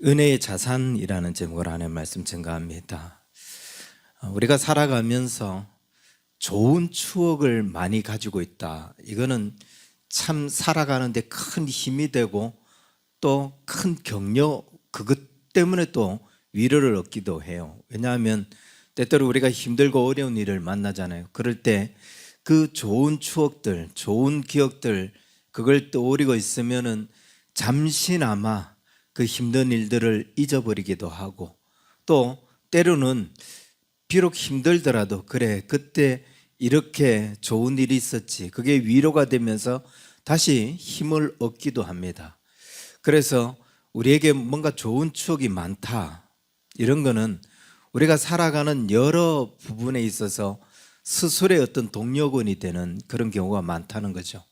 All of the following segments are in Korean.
은혜의 자산이라는 제목을 하는 말씀 증가합니다. 우리가 살아가면서 좋은 추억을 많이 가지고 있다. 이거는 참 살아가는데 큰 힘이 되고 또 큰 격려, 그것 때문에 또 위로를 얻기도 해요. 왜냐하면 때때로 우리가 힘들고 어려운 일을 만나잖아요. 그럴 때 그 좋은 추억들, 좋은 기억들, 그걸 떠올리고 있으면은 잠시나마 그 힘든 일들을 잊어버리기도 하고, 또 때로는 비록 힘들더라도 그래 그때 이렇게 좋은 일이 있었지, 그게 위로가 되면서 다시 힘을 얻기도 합니다. 그래서 우리에게 뭔가 좋은 추억이 많다, 이런 거는 우리가 살아가는 여러 부분에 있어서 스스로의 어떤 동력원이 되는 그런 경우가 많다는 거죠.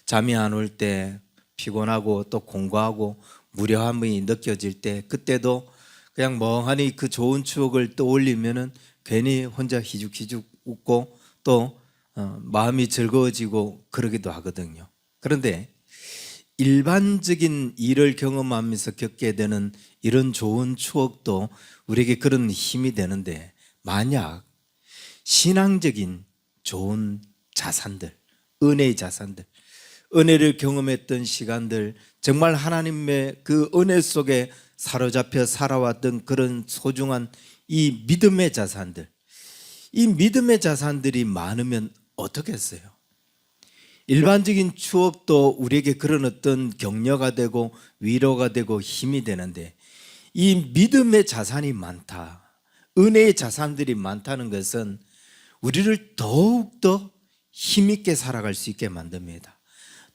잠이 안 올 때, 피곤하고 또 공부하고 무료함이 느껴질 때, 그때도 그냥 멍하니 그 좋은 추억을 떠올리면은 괜히 혼자 희죽희죽 웃고 또 마음이 즐거워지고 그러기도 하거든요. 그런데 일반적인 일을 경험하면서 겪게 되는 이런 좋은 추억도 우리에게 그런 힘이 되는데, 만약 신앙적인 좋은 자산들, 은혜의 자산들, 은혜를 경험했던 시간들, 정말 하나님의 그 은혜 속에 사로잡혀 살아왔던 그런 소중한 이 믿음의 자산들, 이 믿음의 자산들이 많으면 어떻겠어요? 일반적인 추억도 우리에게 그런 어떤 격려가 되고 위로가 되고 힘이 되는데, 이 믿음의 자산이 많다, 은혜의 자산들이 많다는 것은 우리를 더욱더 힘있게 살아갈 수 있게 만듭니다.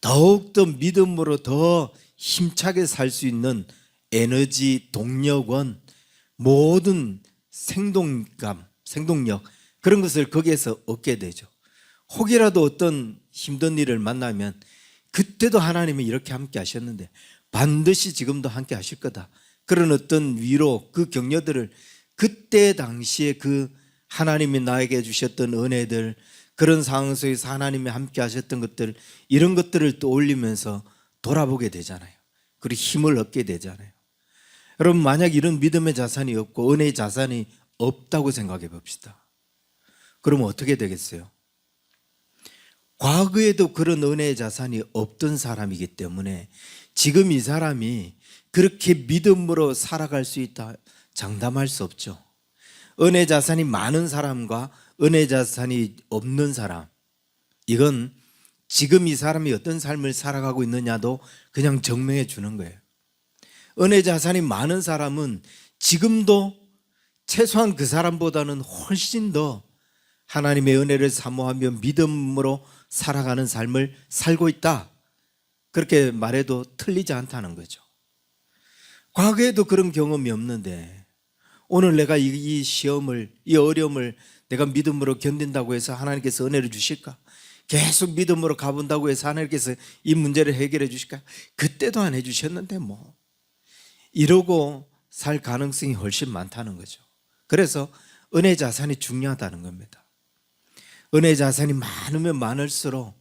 더욱더 믿음으로 더 힘차게 살 수 있는 에너지, 동력원, 모든 생동감, 생동력, 그런 것을 거기에서 얻게 되죠. 혹이라도 어떤 힘든 일을 만나면 그때도 하나님이 이렇게 함께 하셨는데 반드시 지금도 함께 하실 거다, 그런 어떤 위로, 그 격려들을 그때 당시에 그 하나님이 나에게 주셨던 은혜들, 그런 상황 속에서 하나님이 함께 하셨던 것들, 이런 것들을 떠올리면서 돌아보게 되잖아요. 그리고 힘을 얻게 되잖아요. 여러분, 만약 이런 믿음의 자산이 없고 은혜의 자산이 없다고 생각해 봅시다. 그러면 어떻게 되겠어요? 과거에도 그런 은혜의 자산이 없던 사람이기 때문에 지금 이 사람이 그렇게 믿음으로 살아갈 수 있다 장담할 수 없죠. 은혜 자산이 많은 사람과 은혜 자산이 없는 사람, 이건 지금 이 사람이 어떤 삶을 살아가고 있느냐도 그냥 증명해 주는 거예요. 은혜 자산이 많은 사람은 지금도 최소한 그 사람보다는 훨씬 더 하나님의 은혜를 사모하며 믿음으로 살아가는 삶을 살고 있다, 그렇게 말해도 틀리지 않다는 거죠. 과거에도 그런 경험이 없는데 오늘 내가 이 시험을, 이 어려움을 내가 믿음으로 견딘다고 해서 하나님께서 은혜를 주실까? 계속 믿음으로 가본다고 해서 하나님께서 이 문제를 해결해 주실까? 그때도 안 해주셨는데 뭐, 이러고 살 가능성이 훨씬 많다는 거죠. 그래서 은혜 자산이 중요하다는 겁니다. 은혜 자산이 많으면 많을수록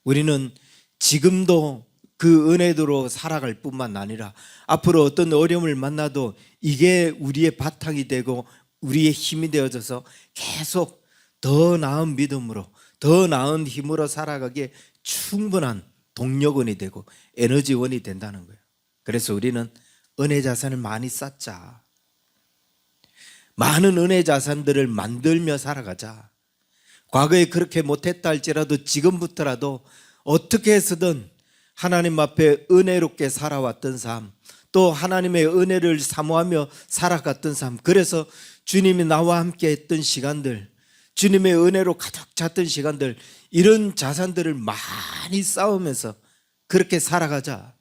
우리는 지금도 그 은혜대로 살아갈 뿐만 아니라 앞으로 어떤 어려움을 만나도 이게 우리의 바탕이 되고 우리의 힘이 되어져서 계속 더 나은 믿음으로, 더 나은 힘으로 살아가기에 충분한 동력원이 되고 에너지원이 된다는 거예요. 그래서 우리는 은혜 자산을 많이 쌓자, 많은 은혜 자산들을 만들며 살아가자. 과거에 그렇게 못했다 할지라도 지금부터라도 어떻게 해서든 하나님 앞에 은혜롭게 살아왔던 삶, 또 하나님의 은혜를 사모하며 살아갔던 삶, 그래서 주님이 나와 함께 했던 시간들, 주님의 은혜로 가득 찼던 시간들, 이런 자산들을 많이 쌓으면서 그렇게 살아가자.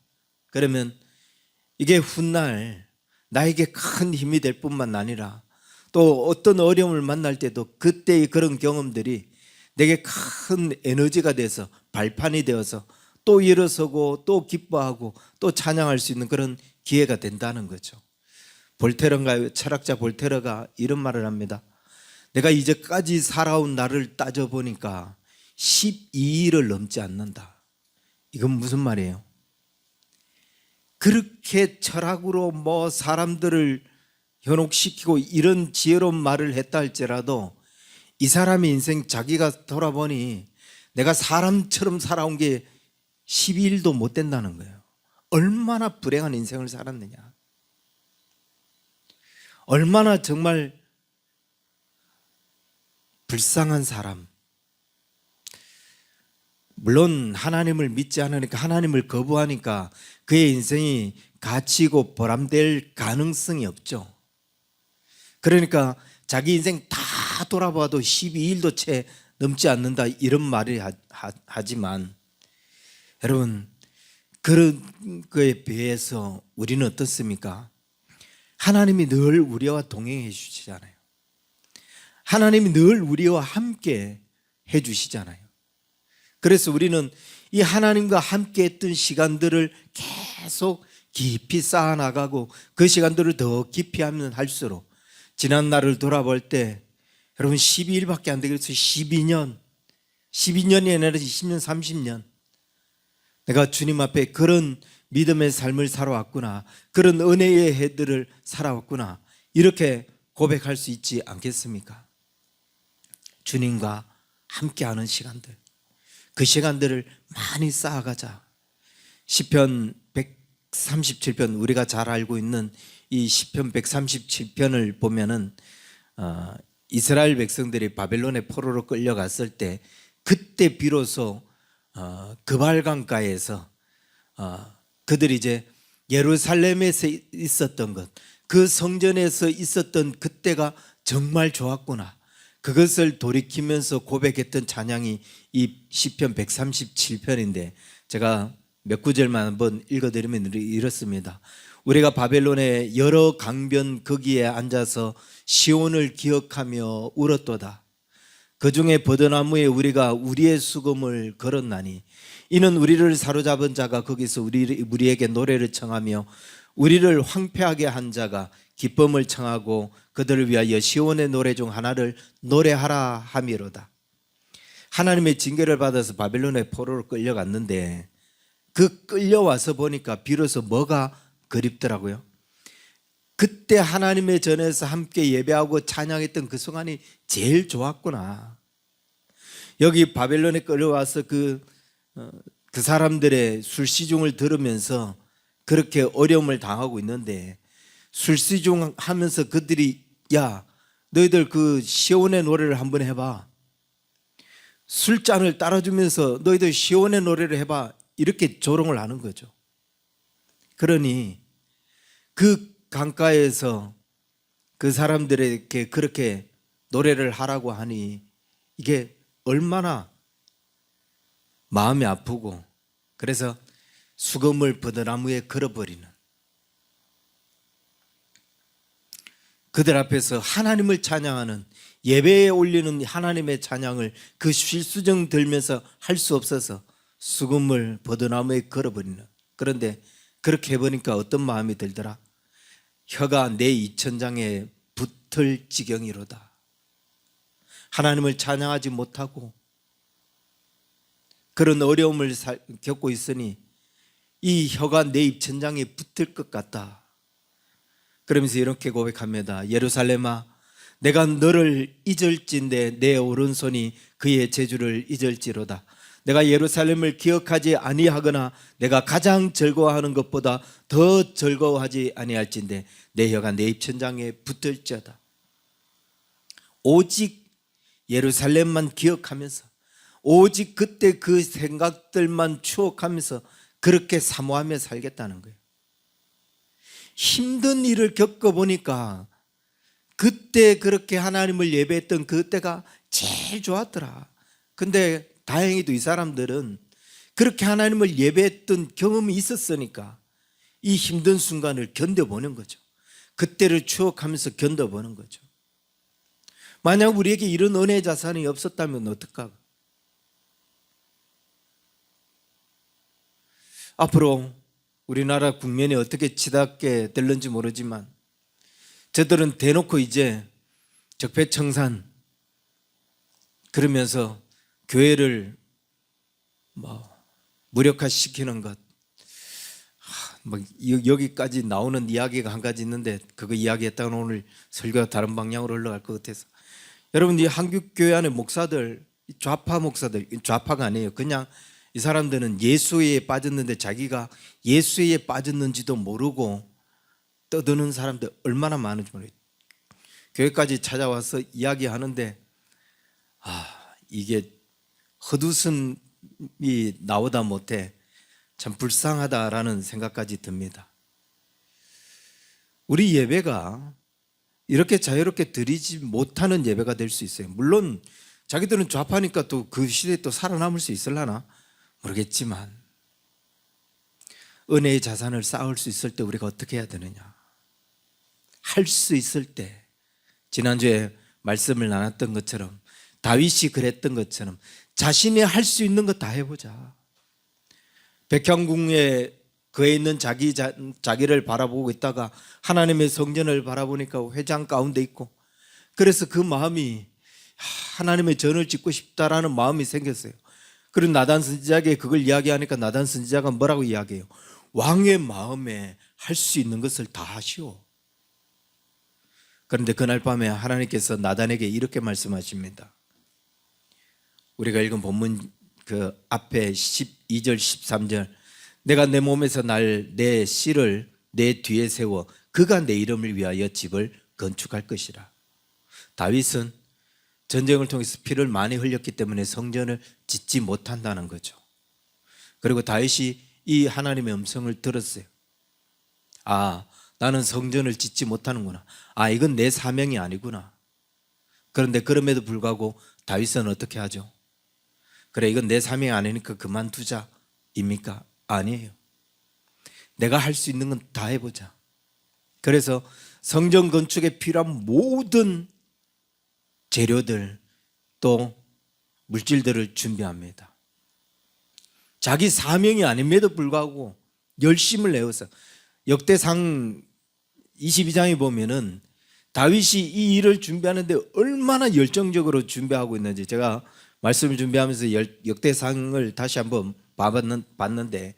그러면 이게 훗날 나에게 큰 힘이 될 뿐만 아니라 또 어떤 어려움을 만날 때도 그때의 그런 경험들이 내게 큰 에너지가 돼서 발판이 되어서 또 일어서고 또 기뻐하고 또 찬양할 수 있는 그런 기회가 된다는 거죠. 볼테르인가요? 철학자 볼테르가 이런 말을 합니다. 내가 이제까지 살아온 나를 따져보니까 12일을 넘지 않는다. 이건 무슨 말이에요? 그렇게 철학으로 뭐 사람들을 현혹시키고 이런 지혜로운 말을 했다 할지라도 이 사람의 인생 자기가 돌아보니 내가 사람처럼 살아온 게 12일도 못 된다는 거예요. 얼마나 불행한 인생을 살았느냐, 얼마나 정말 불쌍한 사람. 물론 하나님을 믿지 않으니까, 하나님을 거부하니까 그의 인생이 가치 있고 보람될 가능성이 없죠. 그러니까 자기 인생 다 돌아봐도 12일도 채 넘지 않는다 이런 말을 하지만 여러분, 그런 거에 비해서 우리는 어떻습니까? 하나님이 늘 우리와 동행해 주시잖아요. 하나님이 늘 우리와 함께 해 주시잖아요. 그래서 우리는 이 하나님과 함께 했던 시간들을 계속 깊이 쌓아나가고 그 시간들을 더 깊이 하면 할수록 지난 날을 돌아볼 때 여러분 12일밖에 안 되겠어요. 12년이 아니라 20년, 30년 내가 주님 앞에 그런 믿음의 삶을 살아왔구나, 그런 은혜의 해들을 살아왔구나, 이렇게 고백할 수 있지 않겠습니까? 주님과 함께하는 시간들, 그 시간들을 많이 쌓아가자. 시편 137편, 우리가 잘 알고 있는 이 시편 137편을 보면은 이스라엘 백성들이 바벨론의 포로로 끌려갔을 때 그때 비로소 그발강가에서 그들이 이제 예루살렘에서 있었던 것, 그 성전에서 있었던 그때가 정말 좋았구나, 그것을 돌이키면서 고백했던 찬양이 이 시편 137편인데 제가 몇 구절만 한번 읽어드리면 이렇습니다. 우리가 바벨론의 여러 강변 거기에 앉아서 시온을 기억하며 울었도다. 그 중에 버드나무에 우리가 우리의 수금을 걸었나니 이는 우리를 사로잡은 자가 거기서 우리에게 노래를 청하며 우리를 황폐하게 한 자가 기쁨을 청하고 그들을 위하여 시온의 노래 중 하나를 노래하라 함이로다. 하나님의 징계를 받아서 바벨론의 포로로 끌려갔는데 그 끌려와서 보니까 비로소 뭐가 그립더라고요. 그때 하나님의 전에서 함께 예배하고 찬양했던 그 순간이 제일 좋았구나. 여기 바벨론에 끌려와서 그 사람들의 술시중을 들으면서 그렇게 어려움을 당하고 있는데 술시중 하면서 그들이 야 너희들 그 시온의 노래를 한번 해봐, 술잔을 따라주면서 너희들 시온의 노래를 해봐, 이렇게 조롱을 하는 거죠. 그러니 그 강가에서 그 사람들에게 그렇게 노래를 하라고 하니 이게 얼마나 마음이 아프고, 그래서 수금을 버드나무에 걸어버리는, 그들 앞에서 하나님을 찬양하는, 예배에 올리는 하나님의 찬양을 그 실수정 들면서 할 수 없어서 수금을 버드나무에 걸어버리는. 그런데 그렇게 해보니까 어떤 마음이 들더라? 혀가 내 이천장에 붙을 지경이로다. 하나님을 찬양하지 못하고 그런 어려움을 겪고 있으니 이 혀가 내 입천장에 붙을 것 같다. 그러면서 이렇게 고백합니다. 예루살렘아, 내가 너를 잊을진대 내 오른손이 그의 재주를 잊을지로다. 내가 예루살렘을 기억하지 아니하거나 내가 가장 즐거워하는 것보다 더 즐거워하지 아니할진대 내 혀가 내 입천장에 붙을지어다. 오직 예루살렘만 기억하면서 오직 그때 그 생각들만 추억하면서 그렇게 사모하며 살겠다는 거예요. 힘든 일을 겪어보니까 그때 그렇게 하나님을 예배했던 그때가 제일 좋았더라. 근데 다행히도 이 사람들은 그렇게 하나님을 예배했던 경험이 있었으니까 이 힘든 순간을 견뎌보는 거죠. 그때를 추억하면서 견뎌보는 거죠. 만약 우리에게 이런 은혜의 자산이 없었다면 어떡하고? 앞으로 우리나라 국면이 어떻게 치닫게 될는지 모르지만 저들은 대놓고 이제 적폐청산 그러면서 교회를 무력화시키는 것, 뭐 여기까지 나오는 이야기가 한 가지 있는데 그거 이야기했다가 오늘 설교가 다른 방향으로 흘러갈 것 같아서 여러분 이 한국교회 안에 목사들 좌파 목사들 좌파가 아니에요. 그냥 이 사람들은 예수에 빠졌는데 자기가 예수에 빠졌는지도 모르고 떠드는 사람들 얼마나 많은지 모르겠어요. 교회까지 찾아와서 이야기하는데 이게 헛웃음이 나오다 못해 참 불쌍하다라는 생각까지 듭니다. 우리 예배가 이렇게 자유롭게 드리지 못하는 예배가 될 수 있어요. 물론 자기들은 좌파니까 또 그 시대에 또 살아남을 수 있을라나 모르겠지만 은혜의 자산을 쌓을 수 있을 때 우리가 어떻게 해야 되느냐, 할 수 있을 때 지난주에 말씀을 나눴던 것처럼 다윗이 그랬던 것처럼 자신이 할 수 있는 것 다 해보자. 백향궁에 그에 있는 자기를 바라보고 있다가 하나님의 성전을 바라보니까 회장 가운데 있고 그래서 그 마음이 하나님의 전을 짓고 싶다라는 마음이 생겼어요. 그리고 나단 선지자에게 그걸 이야기하니까 나단 선지자가 뭐라고 이야기해요? 왕의 마음에 할 수 있는 것을 다 하시오. 그런데 그날 밤에 하나님께서 나단에게 이렇게 말씀하십니다. 우리가 읽은 본문 그 앞에 12절 13절 내가 내 몸에서 내 씨를 내 뒤에 세워 그가 내 이름을 위하여 집을 건축할 것이라. 다윗은 전쟁을 통해서 피를 많이 흘렸기 때문에 성전을 짓지 못한다는 거죠. 그리고 다윗이 이 하나님의 음성을 들었어요. 나는 성전을 짓지 못하는구나. 이건 내 사명이 아니구나. 그런데 그럼에도 불구하고 다윗은 어떻게 하죠? 그래, 이건 내 사명이 아니니까 그만두자 입니까? 아니에요. 내가 할 수 있는 건 다 해보자. 그래서 성전 건축에 필요한 모든 재료들 또 물질들을 준비합니다. 자기 사명이 아님에도 불구하고 열심을 내어서 역대상 22장에 보면은 다윗이 이 일을 준비하는데 얼마나 열정적으로 준비하고 있는지 제가 말씀을 준비하면서 역대상을 다시 한번 봤는데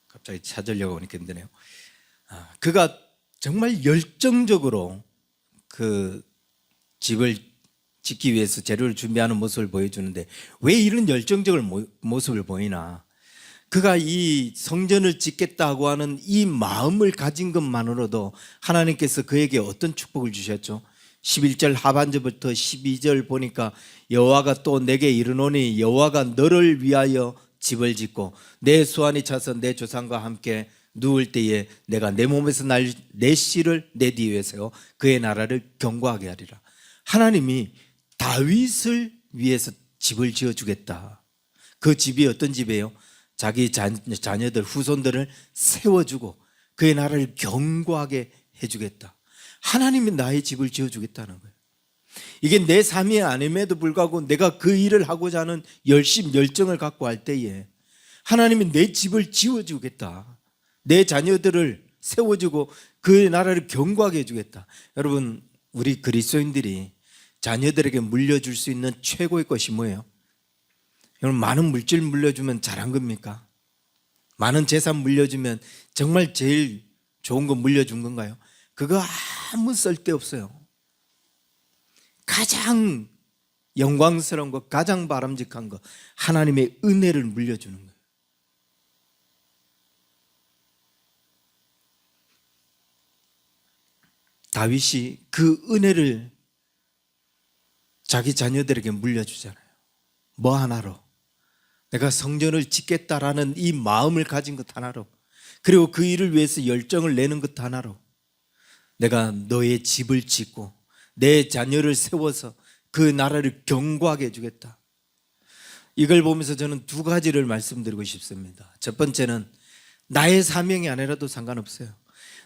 갑자기 찾으려고 하니까 힘드네요. 그가 정말 열정적으로 그 집을 짓기 위해서 재료를 준비하는 모습을 보여주는데 왜 이런 열정적인 모습을 보이나? 그가 이 성전을 짓겠다고 하는 이 마음을 가진 것만으로도 하나님께서 그에게 어떤 축복을 주셨죠? 11절 하반절부터 12절 보니까 여호와가 또 내게 이르노니 여호와가 너를 위하여 집을 짓고 내 수완이 차서 내 조상과 함께 누울 때에 내가 내 몸에서 내 씨를 내 뒤에 세워 그의 나라를 견고하게 하리라. 하나님이 다윗을 위해서 집을 지어주겠다. 그 집이 어떤 집이에요? 자기 자녀들 후손들을 세워주고 그의 나라를 견고하게 해주겠다. 하나님이 나의 집을 지어주겠다는 거예요. 이게 내 삶이 아님에도 불구하고 내가 그 일을 하고자 하는 열정을 갖고 할 때에 하나님이 내 집을 지어주겠다. 내 자녀들을 세워주고 그의 나라를 견고하게 해주겠다. 여러분, 우리 그리스도인들이 자녀들에게 물려줄 수 있는 최고의 것이 뭐예요? 여러분, 많은 물질 물려주면 잘한 겁니까? 많은 재산 물려주면 정말 제일 좋은 거 물려준 건가요? 그거 아무 쓸데없어요. 가장 영광스러운 것, 가장 바람직한 것, 하나님의 은혜를 물려주는 거예요. 다윗이 그 은혜를 자기 자녀들에게 물려주잖아요. 뭐 하나로? 내가 성전을 짓겠다라는 이 마음을 가진 것 하나로, 그리고 그 일을 위해서 열정을 내는 것 하나로 내가 너의 집을 짓고 내 자녀를 세워서 그 나라를 견고하게 해주겠다. 이걸 보면서 저는 두 가지를 말씀드리고 싶습니다. 첫 번째는 나의 사명이 아니라도 상관없어요.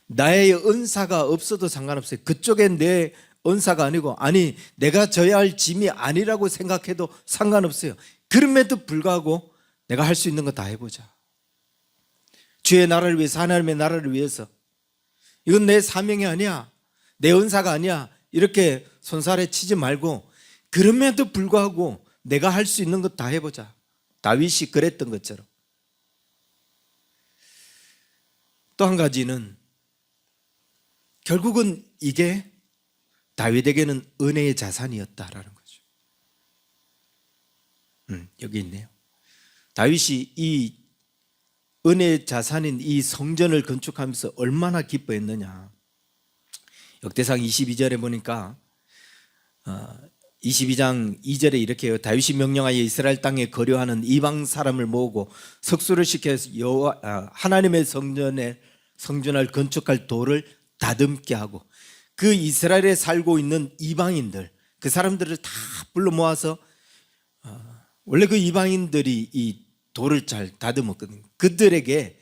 나의 은사가 없어도 상관없어요. 그쪽에 내 은사가 아니고 내가 져야 할 짐이 아니라고 생각해도 상관없어요. 그럼에도 불구하고 내가 할 수 있는 거 다 해보자. 주의 나라를 위해서, 하나님의 나라를 위해서. 이건 내 사명이 아니야, 내 은사가 아니야, 이렇게 손살에 치지 말고 그럼에도 불구하고 내가 할 수 있는 것 다 해보자. 다윗이 그랬던 것처럼. 또 한 가지는 결국은 이게 다윗에게는 은혜의 자산이었다라는 거죠. 여기 있네요. 다윗이 이 은혜의 자산인 이 성전을 건축하면서 얼마나 기뻐했느냐. 역대상 22절에 보니까 22장 2절에 이렇게 해요. 다윗이 명령하여 이스라엘 땅에 거류하는 이방 사람을 모으고 석수를 시켜서 하나님의 성전을 건축할 돌을 다듬게 하고, 그 이스라엘에 살고 있는 이방인들, 그 사람들을 다 불러 모아서 원래 그 이방인들이 이 돌을 잘 다듬었거든요. 그들에게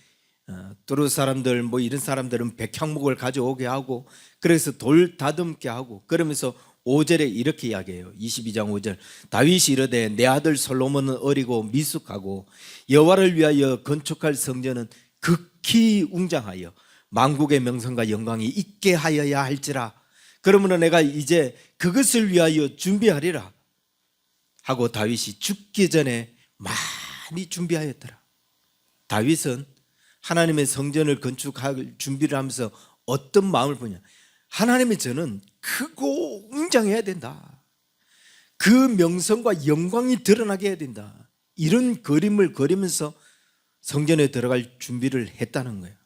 두루 사람들 뭐 이런 사람들은 백향목을 가져오게 하고, 그래서 돌 다듬게 하고, 그러면서 5절에 이렇게 이야기해요. 22장 5절. 다윗이 이르되 내 아들 솔로몬은 어리고 미숙하고 여호와를 위하여 건축할 성전은 극히 웅장하여 만국의 명성과 영광이 있게 하여야 할지라. 그러므로 내가 이제 그것을 위하여 준비하리라 하고 다윗이 죽기 전에 많이 준비하였더라. 다윗은 하나님의 성전을 건축할 준비를 하면서 어떤 마음을 보냐. 하나님의 전은 크고 웅장해야 된다. 그 명성과 영광이 드러나게 해야 된다. 이런 그림을 그리면서 성전에 들어갈 준비를 했다는 거예요.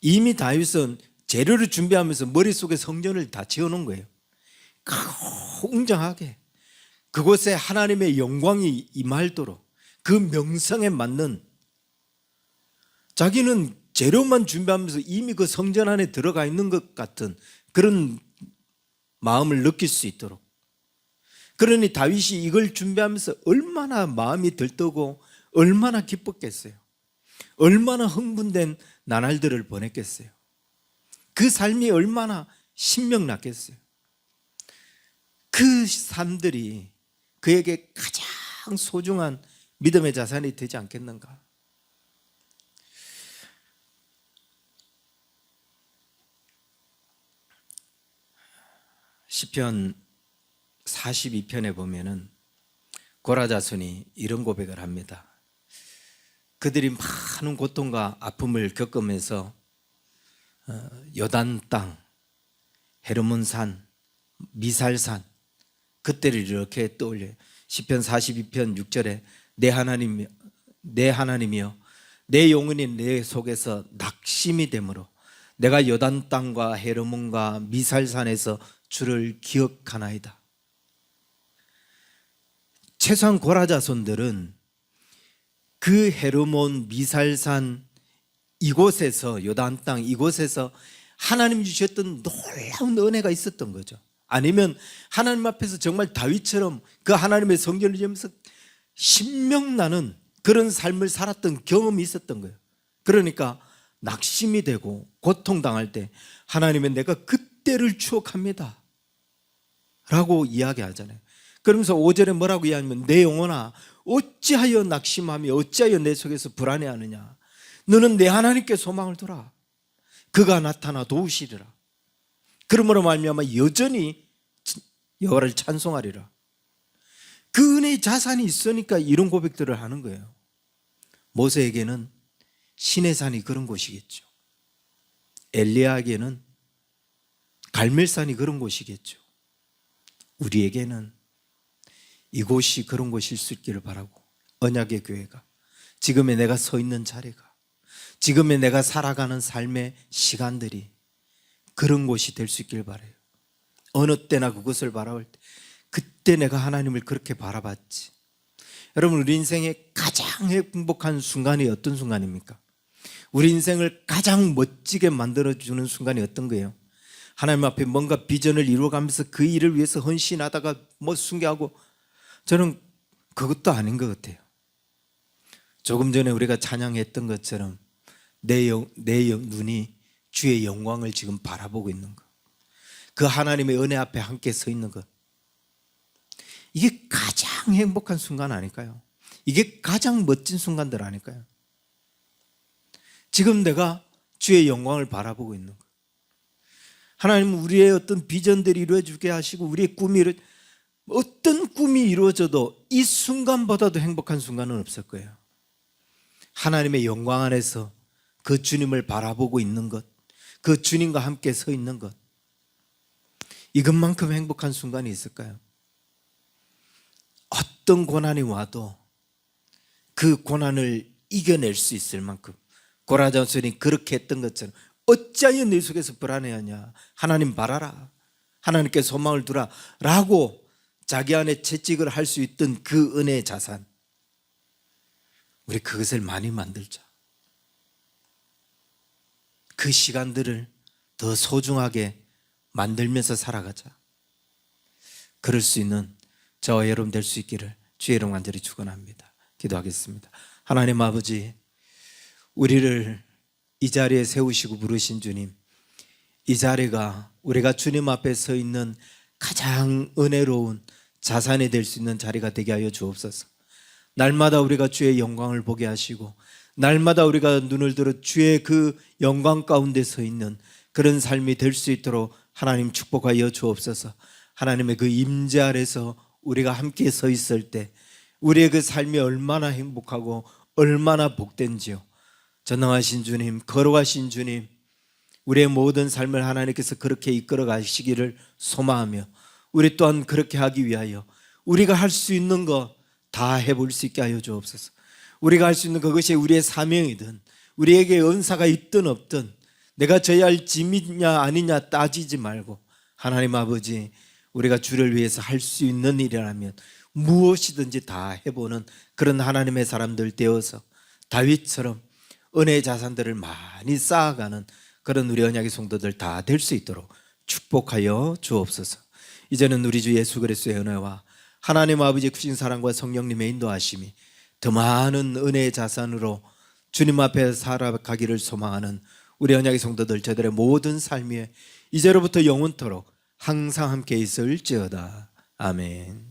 이미 다윗은 재료를 준비하면서 머릿속에 성전을 다 지어놓은 거예요. 크고 웅장하게 그곳에 하나님의 영광이 임하도록, 그 명성에 맞는, 자기는 재료만 준비하면서 이미 그 성전 안에 들어가 있는 것 같은 그런 마음을 느낄 수 있도록. 그러니 다윗이 이걸 준비하면서 얼마나 마음이 들뜨고 얼마나 기뻤겠어요. 얼마나 흥분된 나날들을 보냈겠어요. 그 삶이 얼마나 신명났겠어요. 그 삶들이 그에게 가장 소중한 믿음의 자산이 되지 않겠는가. 시편 42편에 보면은 고라 자손이 이런 고백을 합니다. 그들이 많은 고통과 아픔을 겪으면서 요단 땅, 헤르몬산, 미살산, 그때를 이렇게 떠올려요. 시편 42편 6절에 내 하나님이여 내 영혼이 내 속에서 낙심이 되므로 내가 요단 땅과 헤르몬과 미살산에서 주를 기억하나이다. 최소한 고라 자손들은 그 헤르몬, 미살산 이곳에서, 요단 땅 이곳에서 하나님 주셨던 놀라운 은혜가 있었던 거죠. 아니면 하나님 앞에서 정말 다윗처럼 그 하나님의 성전을 지으면서 신명나는 그런 삶을 살았던 경험이 있었던 거예요. 그러니까 낙심이 되고 고통당할 때 하나님은 내가 그때를 추억합니다 라고 이야기하잖아요. 그러면서 5절에 뭐라고 이야기하냐면 내 영혼아 어찌하여 낙심하며 어찌하여 내 속에서 불안해하느냐. 너는 내 하나님께 소망을 두라. 그가 나타나 도우시리라. 그러므로 말미암아 여전히 여호와를 찬송하리라. 그 은혜의 자산이 있으니까 이런 고백들을 하는 거예요. 모세에게는 시내산이 그런 곳이겠죠. 엘리야에게는 갈멜산이 그런 곳이겠죠. 우리에게는 이곳이 그런 곳일 수 있기를 바라고, 언약의 교회가, 지금의 내가 서 있는 자리가, 지금의 내가 살아가는 삶의 시간들이 그런 곳이 될 수 있기를 바라요. 어느 때나 그것을 바라볼 때 그때 내가 하나님을 그렇게 바라봤지. 여러분, 우리 인생의 가장 행복한 순간이 어떤 순간입니까? 우리 인생을 가장 멋지게 만들어주는 순간이 어떤 거예요? 하나님 앞에 뭔가 비전을 이루어가면서 그 일을 위해서 헌신하다가 뭐 순교하고, 저는 그것도 아닌 것 같아요. 조금 전에 우리가 찬양했던 것처럼 내 눈이 주의 영광을 지금 바라보고 있는 것, 그 하나님의 은혜 앞에 함께 서 있는 것, 이게 가장 행복한 순간 아닐까요? 이게 가장 멋진 순간들 아닐까요? 지금 내가 주의 영광을 바라보고 있는 거예요. 하나님은 우리의 어떤 비전들이 이루어지게 하시고 우리의 어떤 꿈이 이루어져도 이 순간보다도 행복한 순간은 없을 거예요. 하나님의 영광 안에서 그 주님을 바라보고 있는 것, 그 주님과 함께 서 있는 것, 이것만큼 행복한 순간이 있을까요? 어떤 고난이 와도 그 고난을 이겨낼 수 있을 만큼, 고라존슨이 그렇게 했던 것처럼 어찌하여 내 속에서 불안해하냐, 하나님 바라라, 하나님께 소망을 두라 라고 자기 안에 채찍을 할 수 있던 그 은혜의 자산, 우리 그것을 많이 만들자. 그 시간들을 더 소중하게 만들면서 살아가자. 그럴 수 있는 저와 여러분 될 수 있기를 주의 이름 간절히 축원합니다. 기도하겠습니다. 하나님 아버지, 우리를 이 자리에 세우시고 부르신 주님, 이 자리가 우리가 주님 앞에 서 있는 가장 은혜로운 자산이 될 수 있는 자리가 되게 하여 주옵소서. 날마다 우리가 주의 영광을 보게 하시고 날마다 우리가 눈을 들어 주의 그 영광 가운데 서 있는 그런 삶이 될 수 있도록 하나님 축복하여 주옵소서. 하나님의 그 임재 아래서 우리가 함께 서 있을 때 우리의 그 삶이 얼마나 행복하고 얼마나 복된지요. 전능하신 주님, 거룩하신 주님, 우리의 모든 삶을 하나님께서 그렇게 이끌어 가시기를 소망하며 우리 또한 그렇게 하기 위하여 우리가 할 수 있는 거 다 해볼 수 있게 하여 주옵소서. 우리가 할 수 있는 그것이 우리의 사명이든 우리에게 은사가 있든 없든 내가 져야 할 짐이냐 아니냐 따지지 말고 하나님 아버지, 우리가 주를 위해서 할 수 있는 일이라면 무엇이든지 다 해보는 그런 하나님의 사람들 되어서 다윗처럼 은혜의 자산들을 많이 쌓아가는 그런 우리 언약의 성도들 다 될 수 있도록 축복하여 주옵소서. 이제는 우리 주 예수 그리스도의 은혜와 하나님 아버지의 크신 사랑과 성령님의 인도하심이 더 많은 은혜의 자산으로 주님 앞에 살아가기를 소망하는 우리 언약의 성도들 저들의 모든 삶 위에 이제로부터 영원토록 항상 함께 있을지어다. 아멘.